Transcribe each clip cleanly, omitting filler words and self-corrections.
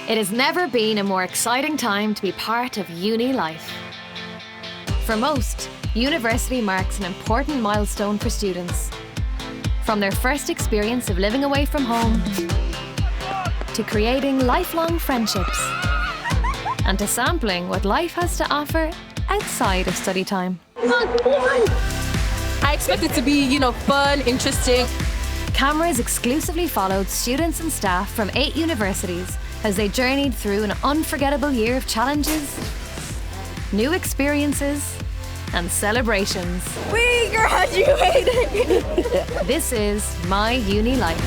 It has never been a more exciting time to be part of uni life. For most, university marks an important milestone for students. From their first experience of living away from home, to creating lifelong friendships, and to sampling what life has to offer outside of study time. I expect it to be, fun, interesting. Cameras exclusively followed students and staff from 8 universities as they journeyed through an unforgettable year of challenges, new experiences, and celebrations. We graduated! This is My Uni Life.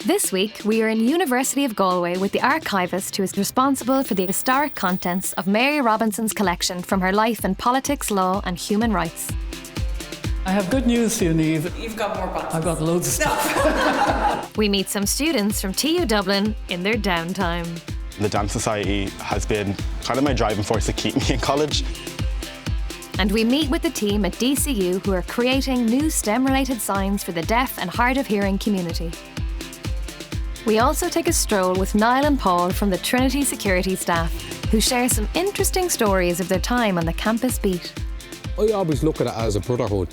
This week, we are in University of Galway with the archivist who is responsible for the historic contents of Mary Robinson's collection from her life in politics, law and human rights. I have good news for you, Niamh. You've got more boxes. I've got loads of stuff. We meet some students from TU Dublin in their downtime. The Dance Society has been kind of my driving force to keep me in college. And we meet with the team at DCU who are creating new STEM-related signs for the deaf and hard of hearing community. We also take a stroll with Niall and Paul from the Trinity security staff, who share some interesting stories of their time on the campus beat. I always look at it as a brotherhood.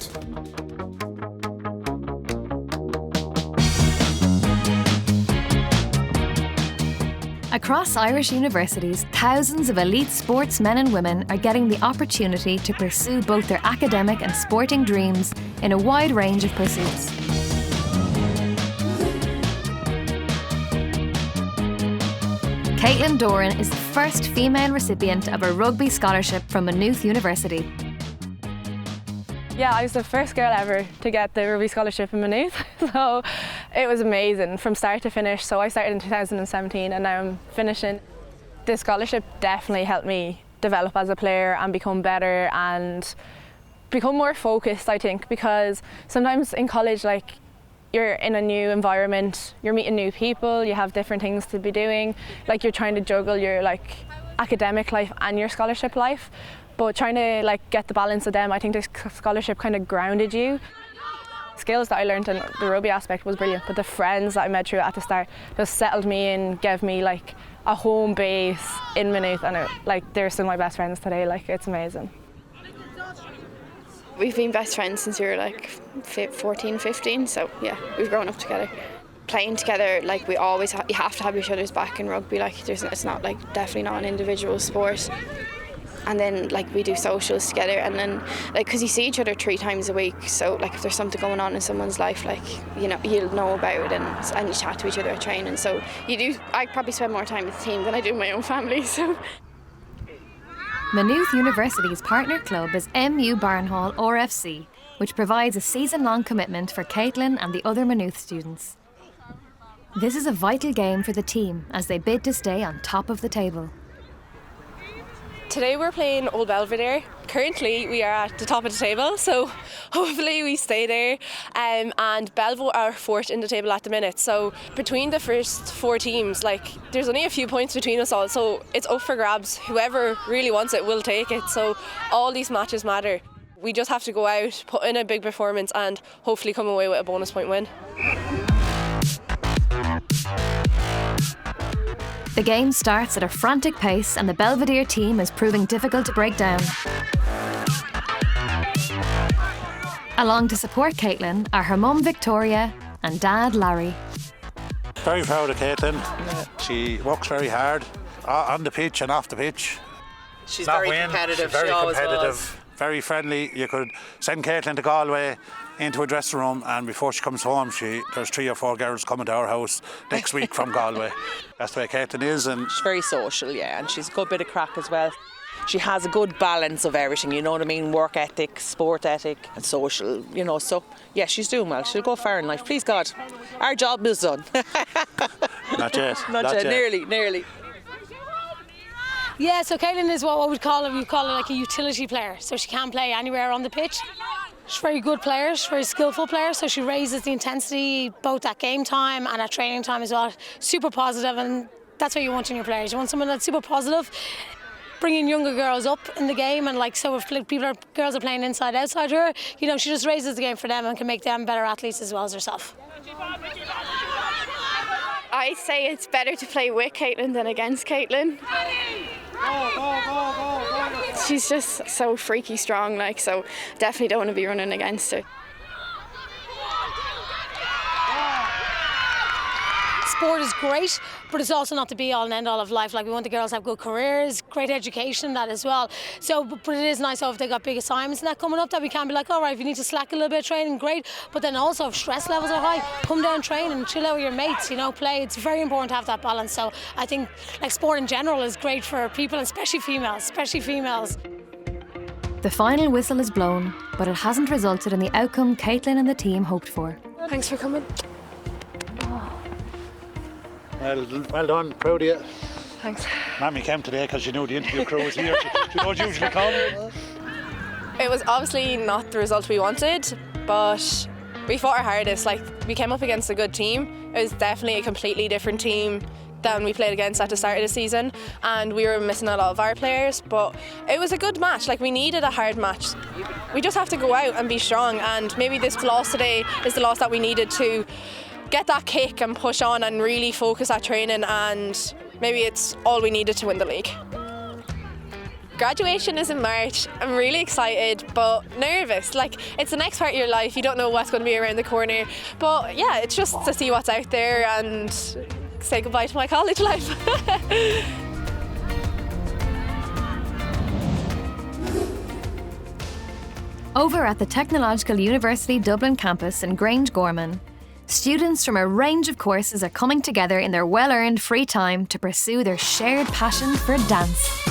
Across Irish universities, thousands of elite sportsmen and women are getting the opportunity to pursue both their academic and sporting dreams in a wide range of pursuits. Katelynn Doran is the first female recipient of a rugby scholarship from Maynooth University. Yeah, I was the first girl ever to get the rugby scholarship in Maynooth, so it was amazing from start to finish. So I started in 2017 and now I'm finishing. This scholarship definitely helped me develop as a player and become better and become more focused, I think, because sometimes in college, you're in a new environment, you're meeting new people, you have different things to be doing, you're trying to juggle your academic life and your scholarship life. But trying to get the balance of them, I think this scholarship kind of grounded you. Skills that I learned in the rugby aspect was brilliant, but the friends that I met through at the start just settled me in, gave me a home base in Maynooth, and they're still my best friends today. It's amazing. We've been best friends since we were 14, 15, so yeah, we've grown up together. Playing together, we always you have to have each other's back in rugby. It's not definitely not an individual sport. And then we do socials together, and then because you see each other 3 times a week, so if there's something going on in someone's life, you'll know about it, and you chat to each other at training. So I probably spend more time with the team than I do with my own family. So. Maynooth University's partner club is MU Barnhall RFC, which provides a season-long commitment for Katelynn and the other Maynooth students. This is a vital game for the team as they bid to stay on top of the table. Today we're playing Old Belvedere. Currently we are at the top of the table, so hopefully we stay there. And Belvo are 4th in the table at the minute. So between the first 4 teams, there's only a few points between us all. So it's up for grabs. Whoever really wants it will take it. So all these matches matter. We just have to go out, put in a big performance, and hopefully come away with a bonus point win. The game starts at a frantic pace and the Belvedere team is proving difficult to break down. Along to support Katelynn are her mum Victoria and dad Larry. Very proud of Katelynn. She works very hard on the pitch and off the pitch. She's very competitive. She's very competitive. Was. Very friendly. You could send Katelynn to Galway into a dressing room, and before she comes home, there's 3 or 4 girls coming to our house next week from Galway. That's the way Katelynn is. And she's very social, yeah, and she's a good bit of crack as well. She has a good balance of everything, you know what I mean? Work ethic, sport ethic, and social, so yeah, she's doing well. She'll go far in life, please God. Our job is done. Not yet. Not yet. Nearly. Yeah, so Katelynn is what we'd call her a utility player. So she can play anywhere on the pitch. She's a very good player, she's a very skillful player, so she raises the intensity both at game time and at training time as well. Super positive, and that's what you want in your players. You want someone that's super positive, bringing younger girls up in the game, and so if girls are playing inside, outside her, she just raises the game for them and can make them better athletes as well as herself. I say it's better to play with Katelynn than against Katelynn. She's just so freaky strong, like, so definitely don't want to be running against her. Sport is great, but it's also not the be all and end all of life. Like, we want the girls to have good careers, great education, that as well. So, but it is nice if they got big assignments and that coming up, that we can be like, all right, if you need to slack a little bit of training, great. But then also, if stress levels are high, come down, train and chill out with your mates, you know, play. It's very important to have that balance. So I think, like, sport in general is great for people, especially females, The final whistle is blown, but it hasn't resulted in the outcome Katelynn and the team hoped for. Thanks for coming. Well done, proud of you. Thanks. Mammy came today because she knew the interview crew was here. She don't usually come. It was obviously not the result we wanted, but we fought our hardest. Like, we came up against a good team. It was definitely a completely different team than we played against at the start of the season, and we were missing a lot of our players, but it was a good match. Like, we needed a hard match. We just have to go out and be strong, and maybe this loss today is the loss that we needed to get that kick and push on and really focus at training, and maybe it's all we needed to win the league. Graduation is in March. I'm really excited but nervous. Like, it's the next part of your life. You don't know what's going to be around the corner, but yeah, it's just to see what's out there and say goodbye to my college life. Over at the Technological University Dublin campus in Grange Gorman, students from a range of courses are coming together in their well-earned free time to pursue their shared passion for dance.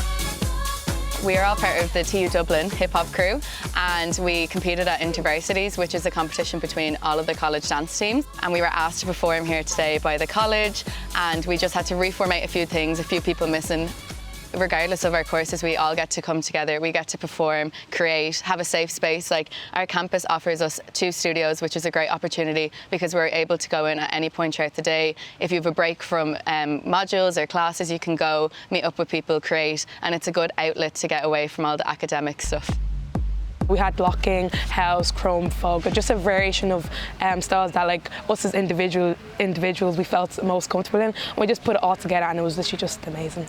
We are all part of the TU Dublin hip-hop crew, and we competed at InterVarsities, which is a competition between all of the college dance teams. And we were asked to perform here today by the college, and we just had to reformate a few things, a few people missing. Regardless of our courses, we all get to come together, we get to perform, create, have a safe space. Like, our campus offers us 2 studios, which is a great opportunity because we're able to go in at any point throughout the day. If you have a break from modules or classes, you can go meet up with people, create, and it's a good outlet to get away from all the academic stuff. We had blocking, house, chrome, folk, just a variation of styles that, like, us as individuals we felt most comfortable in. We just put it all together and it was literally just amazing.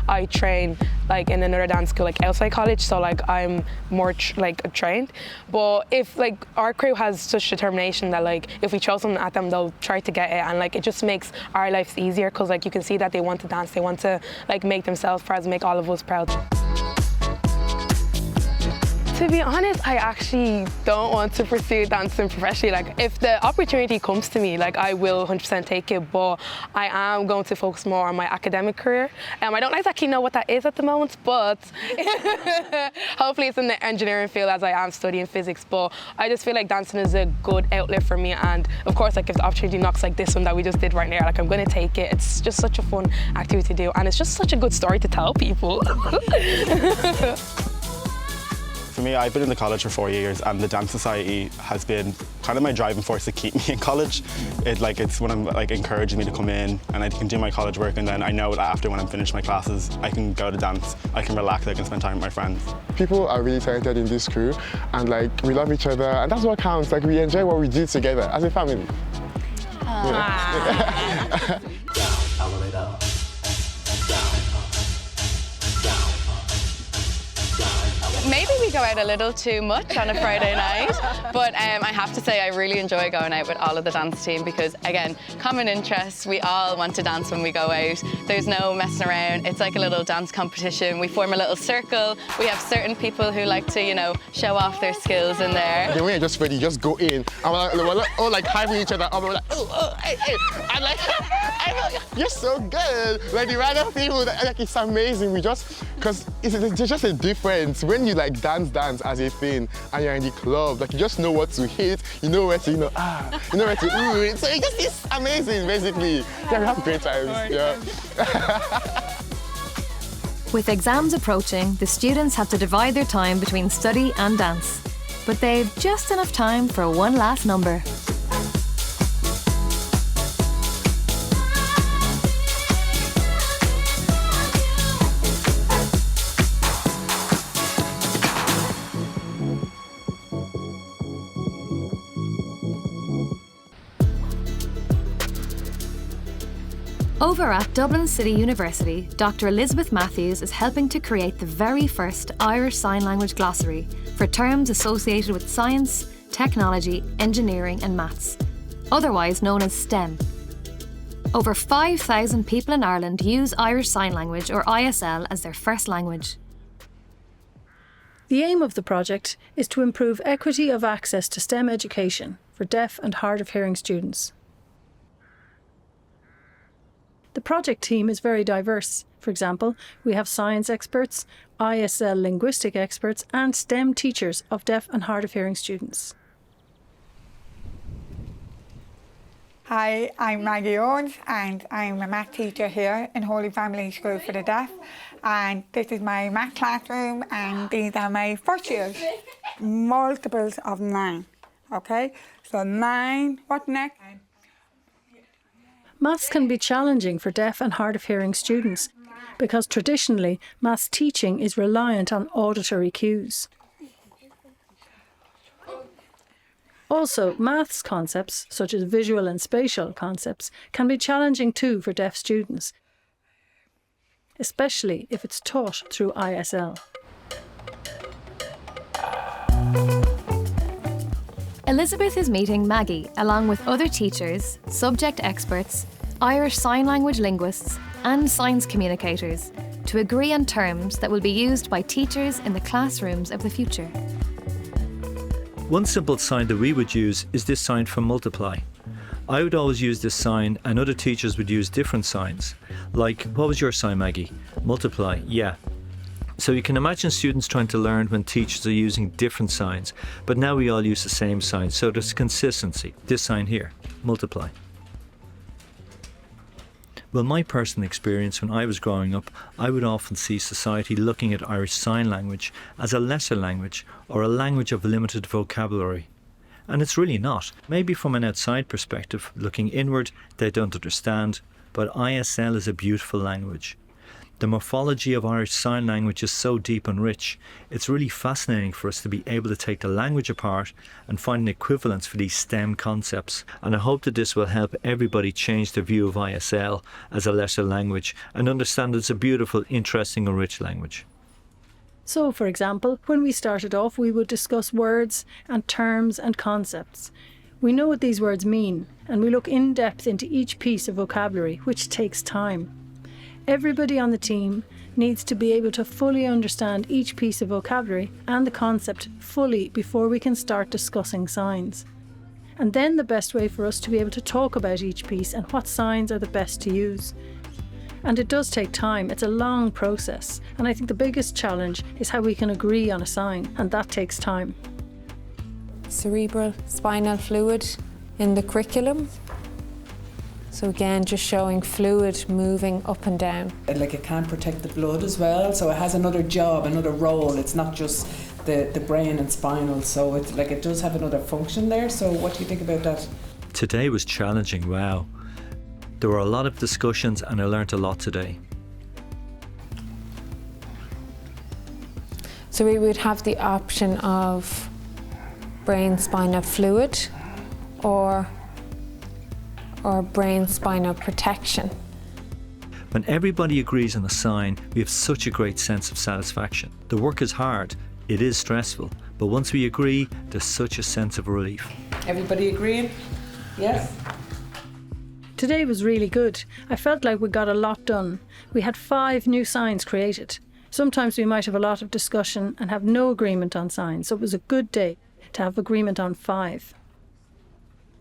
I train like in another dance school, like outside college, so like I'm more trained. But if like our crew has such determination that like if we throw something at them, they'll try to get it, and like it just makes our lives easier because like you can see that they want to dance, they want to like make themselves proud, make all of us proud. To be honest, I actually don't want to pursue dancing professionally. Like, if the opportunity comes to me, like, I will 100% take it, but I am going to focus more on my academic career. I don't exactly know what that is at the moment, but hopefully it's in the engineering field as I am studying physics, but I just feel like dancing is a good outlet for me, and of course, like, if the opportunity knocks like this one that we just did right now, like, I'm going to take it. It's just such a fun activity to do, and it's just such a good story to tell people. For me, I've been in the college for 4 years, and the Dance Society has been kind of my driving force to keep me in college. It's when I'm like encouraging me to come in and I can do my college work, and then I know that after when I'm finished my classes, I can go to dance, I can relax, I can spend time with my friends. People are really talented in this crew, and like we love each other, and that's what counts. Like we enjoy what we do together as a family. Yeah. Maybe we go out a little too much on a Friday night, but I have to say I really enjoy going out with all of the dance team because, again, common interests, we all want to dance when we go out. There's no messing around. It's like a little dance competition. We form a little circle. We have certain people who like to, you know, show off their skills in there. Then when you're just ready, you just go in. And we're like hyping each other up. We're like, hey. I'm like, you're so good. Like the random people, like it's amazing. Because there's just a difference when you like dance as a thing and you're in the club. Like you just know what to hit, you know where to, you know where to ooh. So it just is amazing, basically. Yeah, we have great times. Yeah. With exams approaching, the students have to divide their time between study and dance. But they've just enough time for one last number. Over at Dublin City University, Dr. Elizabeth Matthews is helping to create the very first Irish Sign Language glossary for terms associated with science, technology, engineering and maths, otherwise known as STEM. Over 5,000 people in Ireland use Irish Sign Language or ISL as their first language. The aim of the project is to improve equity of access to STEM education for deaf and hard of hearing students. The project team is very diverse. For example, we have science experts, ISL linguistic experts and STEM teachers of deaf and hard of hearing students. Hi, I'm Maggie Owens and I'm a math teacher here in Holy Family School for the Deaf, and this is my math classroom and these are my first years. Multiples of 9, okay? So 9, what next? Maths can be challenging for deaf and hard of hearing students because traditionally maths teaching is reliant on auditory cues. Also, maths concepts, such as visual and spatial concepts, can be challenging too for deaf students, especially if it's taught through ISL. Elizabeth is meeting Maggie along with other teachers, subject experts, Irish Sign Language linguists and science communicators to agree on terms that will be used by teachers in the classrooms of the future. One simple sign that we would use is this sign for multiply. I would always use this sign and other teachers would use different signs. Like, what was your sign, Maggie? Multiply, yeah. So you can imagine students trying to learn when teachers are using different signs, but now we all use the same sign, so there's consistency. This sign here, multiply. Well, my personal experience when I was growing up, I would often see society looking at Irish Sign Language as a lesser language or a language of limited vocabulary. And it's really not. Maybe from an outside perspective, looking inward, they don't understand, but ISL is a beautiful language. The morphology of Irish Sign Language is so deep and rich. It's really fascinating for us to be able to take the language apart and find an equivalence for these STEM concepts. And I hope that this will help everybody change their view of ISL as a lesser language and understand it's a beautiful, interesting and rich language. So, for example, when we started off, we would discuss words and terms and concepts. We know what these words mean, and we look in depth into each piece of vocabulary, which takes time. Everybody on the team needs to be able to fully understand each piece of vocabulary and the concept fully before we can start discussing signs. And then the best way for us to be able to talk about each piece and what signs are the best to use. And it does take time, it's a long process, and I think the biggest challenge is how we can agree on a sign, and that takes time. Cerebral spinal fluid in the curriculum. So again, just showing fluid moving up and down. Like it can protect the blood as well, so it has another job, another role. It's not just the brain and spinal, so it does have another function there. So what do you think about that? Today was challenging, wow. There were a lot of discussions and I learnt a lot today. So we would have the option of brain spinal fluid or brain spinal protection. When everybody agrees on a sign, we have such a great sense of satisfaction. The work is hard, it is stressful, but once we agree, there's such a sense of relief. Everybody agreeing? Yes? Today was really good. I felt like we got a lot done. We had 5 new signs created. Sometimes we might have a lot of discussion and have no agreement on signs, so it was a good day to have agreement on 5.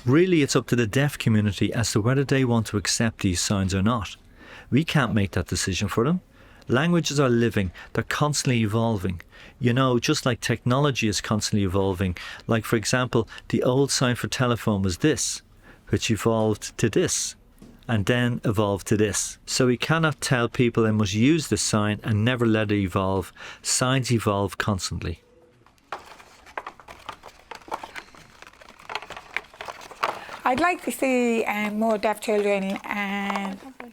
Really, it's up to the deaf community as to whether they want to accept these signs or not. We can't make that decision for them. Languages are living, they're constantly evolving. You know, just like technology is constantly evolving. Like, for example, the old sign for telephone was this, which evolved to this, and then evolved to this. So we cannot tell people they must use this sign and never let it evolve. Signs evolve constantly. I'd like to see more deaf children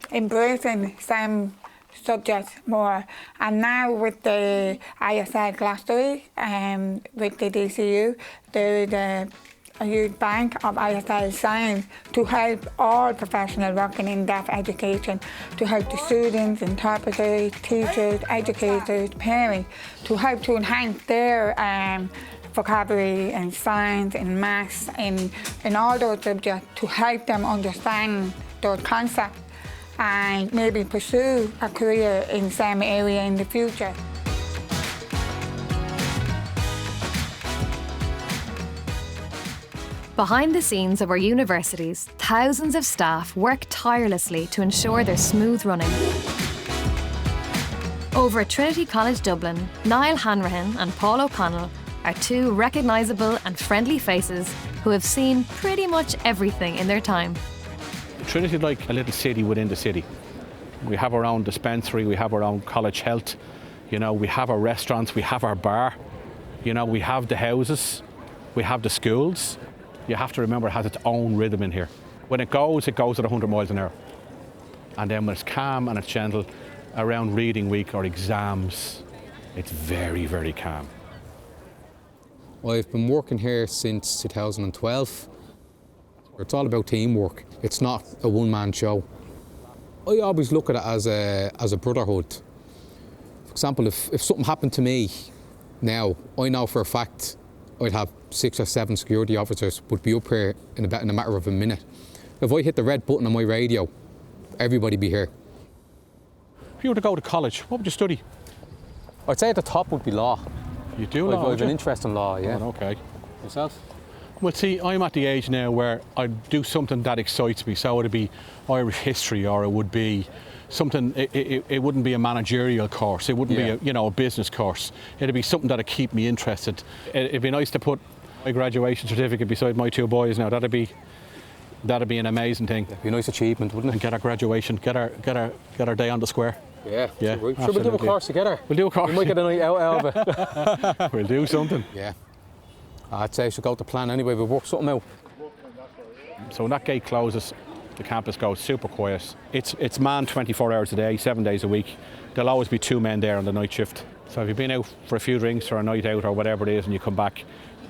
embracing STEM subjects more. And now with the ISL glossary, with the DCU, there is a huge bank of ISL signs to help all professionals working in deaf education, to help the students, interpreters, teachers, educators, parents, to help to enhance their vocabulary and science and maths and all those subjects, to help them understand those concepts and maybe pursue a career in STEM area in the future. Behind the scenes of our universities, thousands of staff work tirelessly to ensure their smooth running. Over at Trinity College Dublin, Niall Hanrahan and Paul O'Connell are two recognisable and friendly faces who have seen pretty much everything in their time. Trinity is like a little city within the city. We have our own dispensary, we have our own college health, you know, we have our restaurants, we have our bar, you know, we have the houses, we have the schools. You have to remember it has its own rhythm in here. When it goes at 100 miles an hour. And then when it's calm and it's gentle, around reading week or exams, it's very, very calm. I've been working here since 2012. It's all about teamwork. It's not a one-man show. I always look at it as a brotherhood. For example, if something happened to me now, I know for a fact I'd have 6 or 7 security officers would be up here in a matter of a minute. If I hit the red button on my radio, everybody be here. If you were to go to college, what would you study? I'd say at the top would be law. You do law? I've an interest in law, yeah. Oh, okay. Yourself? Well, see, I'm at the age now where I'd do something that excites me. So it'd be Irish history, or it would be something. It wouldn't be a managerial course. It wouldn't be a business course. It'd be something that'd keep me interested. It'd be nice to put my graduation certificate beside my 2 boys now. That'd be an amazing thing. It'd be a nice achievement, wouldn't it? And get our graduation, get our day on the square. Yeah, yeah. Sure, we'll do a course together. We'll do a course. We might get a night out of it. We'll do something. Yeah. I'd say I should go to plan anyway. We'll work something out. So when that gate closes, the campus goes super quiet. It's manned 24 hours a day, 7 days a week. There'll always be 2 men there on the night shift. So if you've been out for a few drinks or a night out or whatever it is and you come back,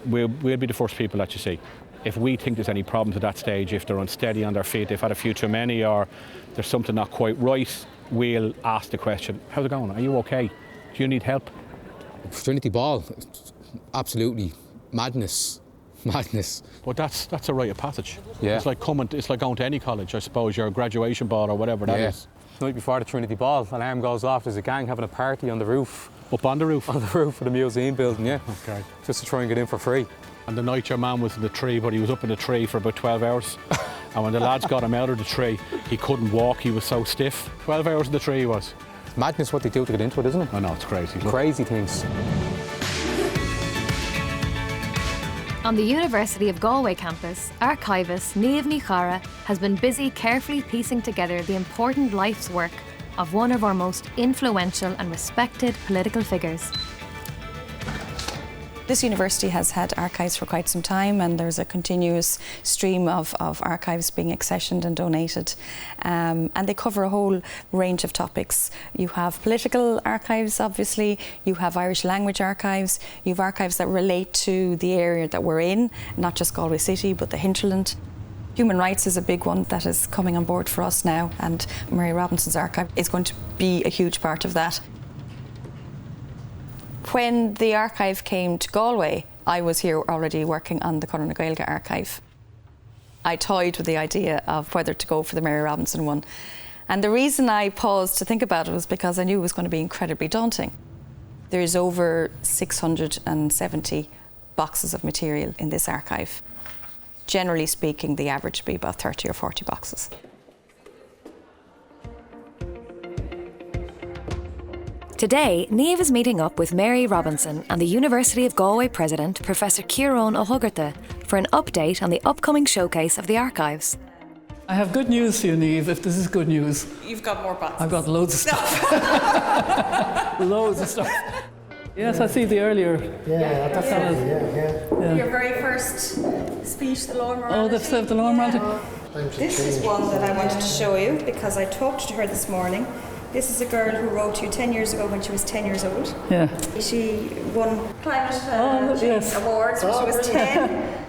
we'll be the first people that you see. If we think there's any problems at that stage, if they're unsteady on their feet, they've had a few too many, or there's something not quite right, we'll ask the question, how's it going? Are you okay? Do you need help? Trinity Ball, absolutely madness. But that's a rite of passage. Yeah. It's like going to any college, I suppose, your graduation ball or whatever that is. The night before the Trinity Ball, alarm goes off, there's a gang having a party on the roof. Up on the roof? On the roof of the museum building, yeah. Okay. Just to try and get in for free. And the night your man was in the tree, but he was up in the tree for about 12 hours. And when the lads got him out of the tree, he couldn't walk, he was so stiff. 12 hours in the tree he was. Madness what they do to get into it, isn't it? I know, it's crazy. Crazy things. On the University of Galway campus, archivist Niamh Ní Chara has been busy carefully piecing together the important life's work of one of our most influential and respected political figures. This university has had archives for quite some time, and there's a continuous stream of archives being accessioned and donated, and they cover a whole range of topics. You have political archives, obviously, you have Irish language archives, you have archives that relate to the area that we're in, not just Galway City but the hinterland. Human rights is a big one that is coming on board for us now, and Mary Robinson's archive is going to be a huge part of that. When the archive came to Galway, I was here already working on the Conradh na Gaeilge archive. I toyed with the idea of whether to go for the Mary Robinson one. And the reason I paused to think about it was because I knew it was going to be incredibly daunting. There's over 670 boxes of material in this archive. Generally speaking, the average would be about 30 or 40 boxes. Today, Niamh is meeting up with Mary Robinson and the University of Galway President, Professor Ciarán Ó Thugairte, for an update on the upcoming showcase of the archives. I have good news for you, Niamh, if this is good news. You've got more boxes. I've got loads of stuff. Loads of stuff. Yes, I see the earlier. Yeah, that's yeah. Your very first speech, the law and morality. Oh, they've saved the law and morality. This is one that I wanted to show you because I talked to her this morning. This is a girl who wrote to you 10 years ago when she was 10 years old. Yeah. She won climate yes. awards when she was 10.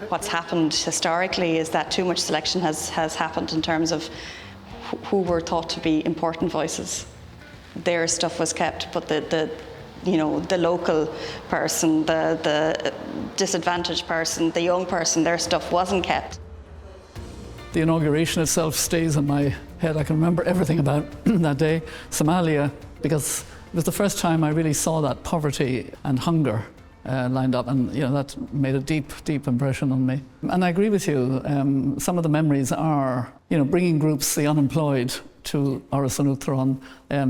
What's happened historically is that too much selection has happened in terms of who were thought to be important voices. Their stuff was kept, but the local person, the disadvantaged person, the young person, their stuff wasn't kept. The inauguration itself stays in my head. I can remember everything about that day. Somalia, because it was the first time I really saw that poverty and hunger lined up, and that made a deep, deep impression on me. And I agree with you. Some of the memories are, bringing groups, the unemployed, to Áras an Uachtaráin,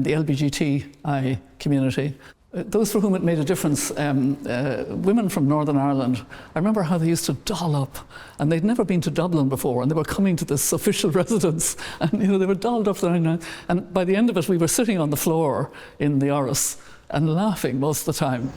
the LGBTI community. Those for whom it made a difference, women from Northern Ireland, I remember how they used to doll up, and they'd never been to Dublin before, and they were coming to this official residence, and they were dolled up there, and by the end of it we were sitting on the floor in the Áras and laughing most of the time.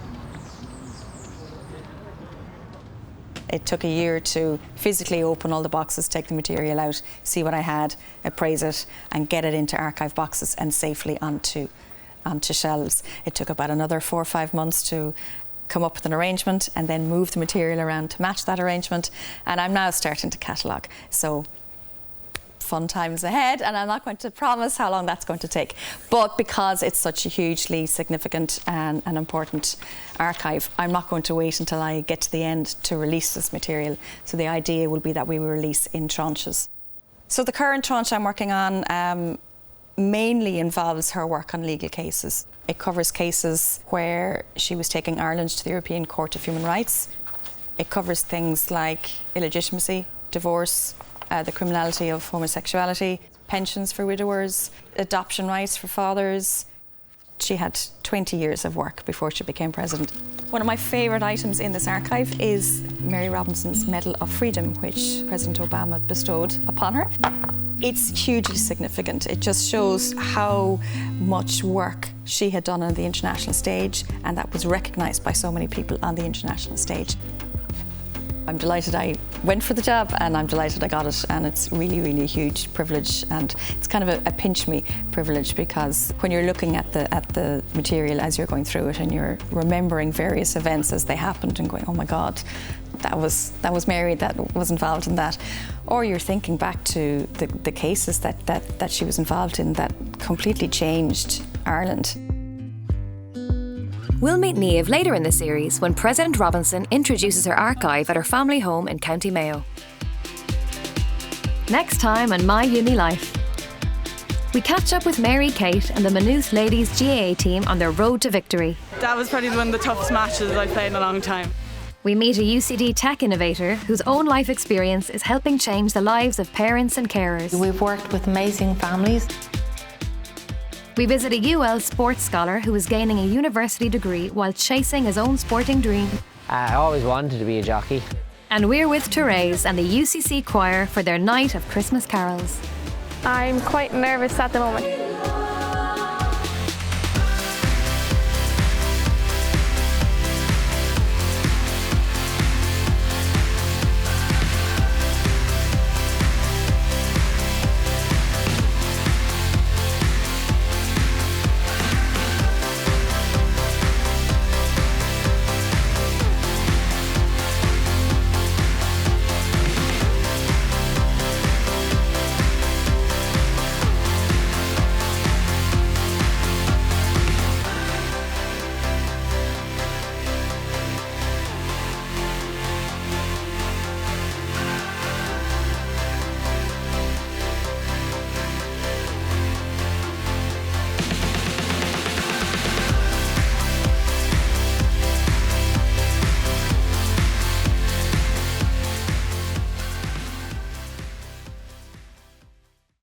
It took a year to physically open all the boxes, take the material out, see what I had, appraise it, and get it into archive boxes and safely onto shelves. It took about another 4 or 5 months to come up with an arrangement and then move the material around to match that arrangement. And I'm now starting to catalogue. So fun times ahead, and I'm not going to promise how long that's going to take. But because it's such a hugely significant and an important archive, I'm not going to wait until I get to the end to release this material. So the idea will be that we will release in tranches. So the current tranche I'm working on mainly involves her work on legal cases. It covers cases where she was taking Ireland to the European Court of Human Rights. It covers things like illegitimacy, divorce, the criminality of homosexuality, pensions for widowers, adoption rights for fathers. She had 20 years of work before she became president. One of my favourite items in this archive is Mary Robinson's Medal of Freedom, which President Obama bestowed upon her. It's hugely significant. It just shows how much work she had done on the international stage, and that was recognised by so many people on the international stage. I'm delighted I went for the job, and I'm delighted I got it, and it's really, really a huge privilege, and it's kind of a pinch me privilege, because when you're looking at the material as you're going through it and you're remembering various events as they happened and going, oh my God, that was Mary that was involved in that, or you're thinking back to the cases that she was involved in that completely changed Ireland. We'll meet Niamh later in the series when President Robinson introduces her archive at her family home in County Mayo. Next time on My Uni Life, we catch up with Mary Kate and the Maynooth ladies GAA team on their road to victory. That was probably one of the toughest matches I've played in a long time. We meet a UCD tech innovator whose own life experience is helping change the lives of parents and carers. We've worked with amazing families. We visit a UL sports scholar who is gaining a university degree while chasing his own sporting dream. I always wanted to be a jockey. And we're with Therese and the UCC choir for their night of Christmas carols. I'm quite nervous at the moment.